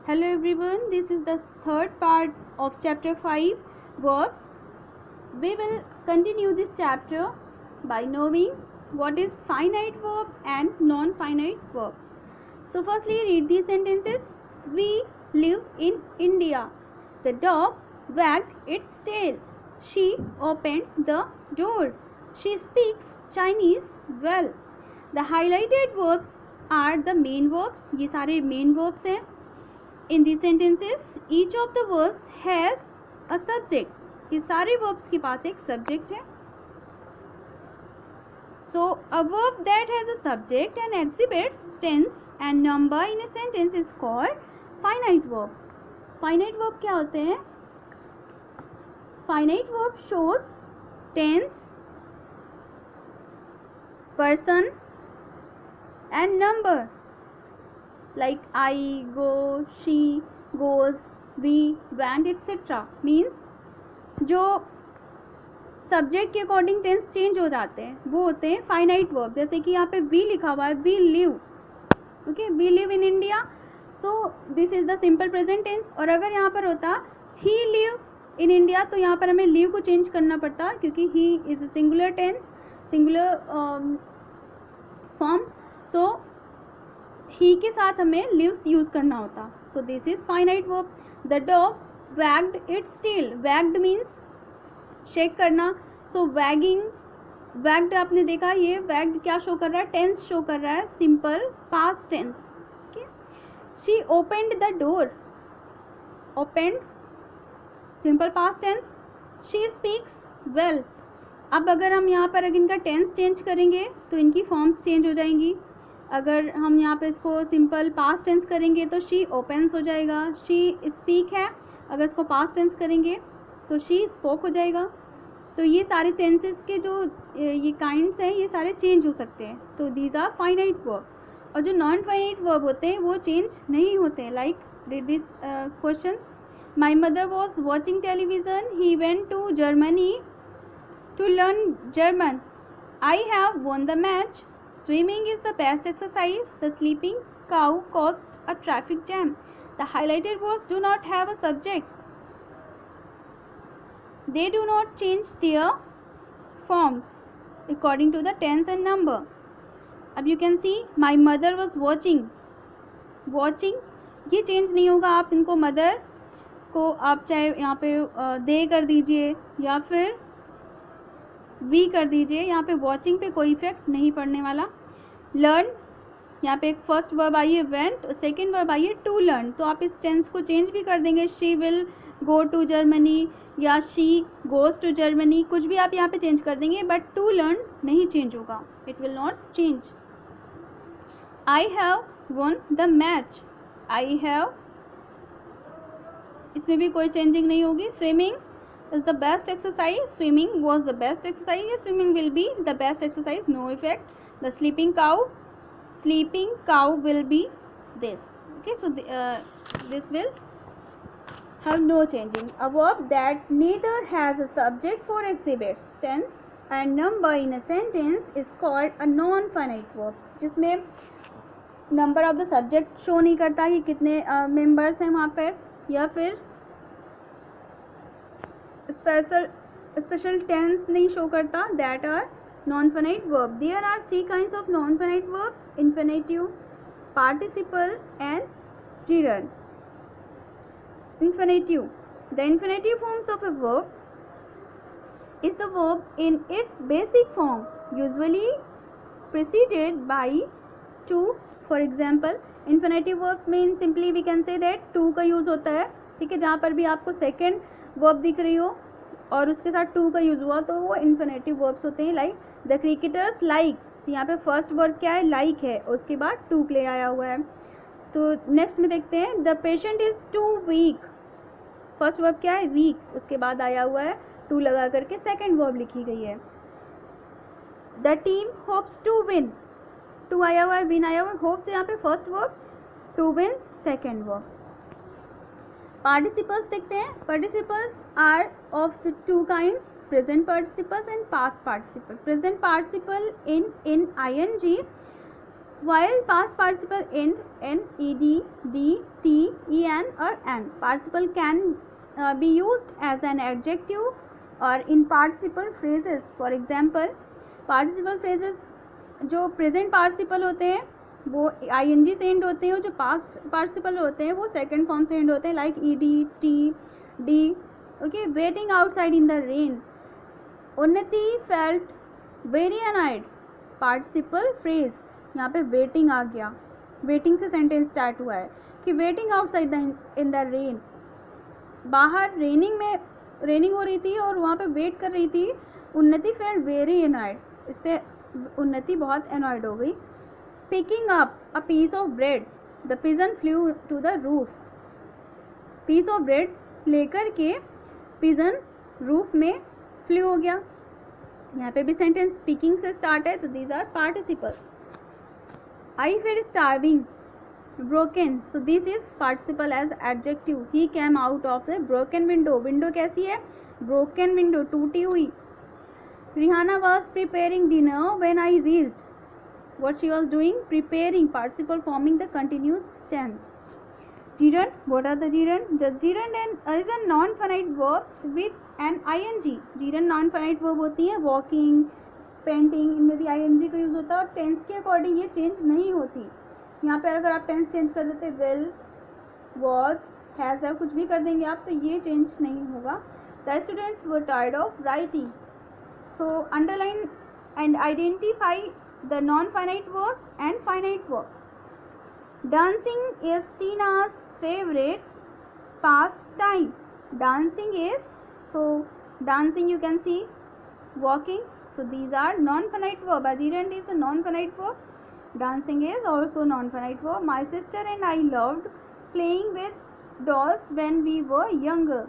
Hello everyone, this is the third part of chapter 5 verbs. We will continue this chapter by knowing what is finite verb and non-finite verbs. So firstly read these sentences. We live in India. The dog wagged its tail. She opened the door. She speaks Chinese well. The highlighted verbs are the main verbs. ये सारे main verbs हैं. In these sentences, each of the verbs has a subject. ये सारे verbs के पास एक subject है. So, a verb that has a subject and exhibits tense and number in a sentence is called finite verb. Finite verb क्या होते हैं? Finite verb shows tense, person and number. Like I, go, she, goes, we, went, etc. means जो subject के according tense change हो जाते हैं वो होते हैं फाइनाइट वर्ब. जैसे कि यहाँ पे वी लिखा हुआ है, we live. Okay, we live in India, so this is the simple present tense. और अगर यहाँ पर होता ही लिव इन इंडिया तो यहाँ पर हमें लिव को चेंज करना पड़ता क्योंकि he is singular tense, singular form. So he के साथ हमें लिव्स यूज करना होता. So this is finite verb. The dog wagged its tail. Wagged means shake करना. सो वैगिंग, वैग्ड आपने देखा, ये वैग्ड क्या शो कर रहा है? टेंस शो कर रहा है, simple past tense. Okay. She opened the door. Opened simple past tense. She speaks well. अब अगर हम यहाँ पर अगर इनका टेंस चेंज करेंगे तो इनकी फॉर्म्स चेंज हो जाएंगी. अगर हम यहाँ पे इसको सिंपल पास्ट टेंस करेंगे तो शी ओपन्स हो जाएगा. शी स्पीक है, अगर इसको पास्ट टेंस करेंगे तो शी स्पोक हो जाएगा. तो ये सारे टेंसेस के जो ये काइंड्स हैं ये सारे चेंज हो सकते हैं. तो दीज आर फाइनाइट वर्ब्स. और जो नॉन फाइनाइट वर्ब होते हैं वो चेंज नहीं होते हैं. Like read this questions. My mother was watching television. He went to Germany to learn German. I have won the match. Swimming is the best exercise. The sleeping cow caused a traffic jam. The highlighted words do not have a subject. They do not change their forms according to the tense and number. अब you can see my mother was watching. Watching ये change नहीं होगा. आप इनको mother को आप चाहे यहाँ पे दे कर दीजिए या फिर वी कर दीजिए, यहाँ पे वॉचिंग पे कोई इफेक्ट नहीं पड़ने वाला. लर्न, यहाँ पे एक फर्स्ट वर्ब आई है वेंट, सेकेंड वर्ब आई है टू लर्न. तो आप इस टेंस को चेंज भी कर देंगे. She will go to Germany या शी गोज टू जर्मनी, कुछ भी आप यहाँ पे चेंज कर देंगे बट टू लर्न नहीं चेंज होगा. It will not change. I have won the match. I have, इसमें भी कोई चेंजिंग नहीं होगी. Swimming is the best exercise. Swimming was the best exercise. Yes, swimming will be the best exercise. No effect. The sleeping cow will be this. Okay, so this will have no changing. A verb that neither has a subject or exhibits tense and number in a sentence is called a non-finite verb. जिसमें number of the subject show नहीं करता कि कितने members हैं वहाँ पर, या फिर स्पेशल टेंस नहीं शो करता. That are non finite verb. There are three kinds of non finite verbs: infinitive, participle and gerund. Infinitive. The infinitive forms of a verb is the verb in its basic form, usually preceded by to. For example, infinitive verbs mean simply we can say that to का use होता है. ठीक है, जहाँ पर भी आपको second verb दिख रही हो और उसके साथ टू का यूज़ हुआ तो वो इन्फिनेटिव वर्ब्स होते हैं. Like the cricketers like. यहाँ पे फर्स्ट वर्ब क्या है? लाइक है, उसके बाद टू प्ले आया हुआ है. तो नेक्स्ट में देखते हैं. The patient is too weak. First verb क्या है? वीक, उसके बाद आया हुआ है टू लगा करके सेकेंड वर्ब लिखी गई है. The team hopes to win. To आया हुआ है, विन आया हुआ है. होप्स यहाँ पे first verb, to win second verb. Participles देखते हैं. Participles are of the two kinds: present participles and past participle. Present participle in ing While past participle end in ed, d, t, en or n, participle can be used as an adjective or in participle phrases. For example, participle phrases जो present participle होते हैं वो ing से end होते हैं, और जो past participle होते हैं वो सेकंड फॉर्म से एंड होते हैं, like ed, t, d. Okay, waiting outside in the rain, Unnati felt very annoyed, participle phrase. यहाँ पे वेटिंग आ गया, वेटिंग से सेंटेंस स्टार्ट हुआ है कि waiting outside in the rain, बाहर रेनिंग हो रही थी और वहाँ पे वेट कर रही थी. उन्नति फेल्ट वेरी अनॉयड, इससे उन्नति बहुत अनॉयड हो गई. Picking up a piece of bread, the pigeon flew to the roof, piece of bread लेकर के पिजन रूफ में फ्लू हो गया. यहाँ पे भी सेंटेंस पिकिंग से स्टार्ट है, तो these are participles. I fell starving, broken, so this is participle as adjective. He came out of the broken window, window कैसी है, ब्रोकन विंडो, टूटी हुई. Rihanna was preparing dinner when I reached, what she was doing, preparing, participle forming the continuous tense. Gerund, what are the gerund? The gerund is a non-finite verbs with an ing. gerund non-finite verb होती है, walking, painting, इनमें भी ing का use होता है और tense के according ये चेंज नहीं होती. यहाँ पे अगर आप टेंस चेंज कर देते will, was, has, have, कुछ भी कर देंगे आप, तो ये चेंज नहीं होगा. The students were tired of writing. So underline and identify the non-finite verbs and finite verbs. Dancing is Tina's favorite pastime. Dancing is, so dancing you can see, walking, so these are non-finite verb. A gerund is a non-finite verb. Dancing is also non-finite verb. My sister and I loved playing with dolls when we were younger.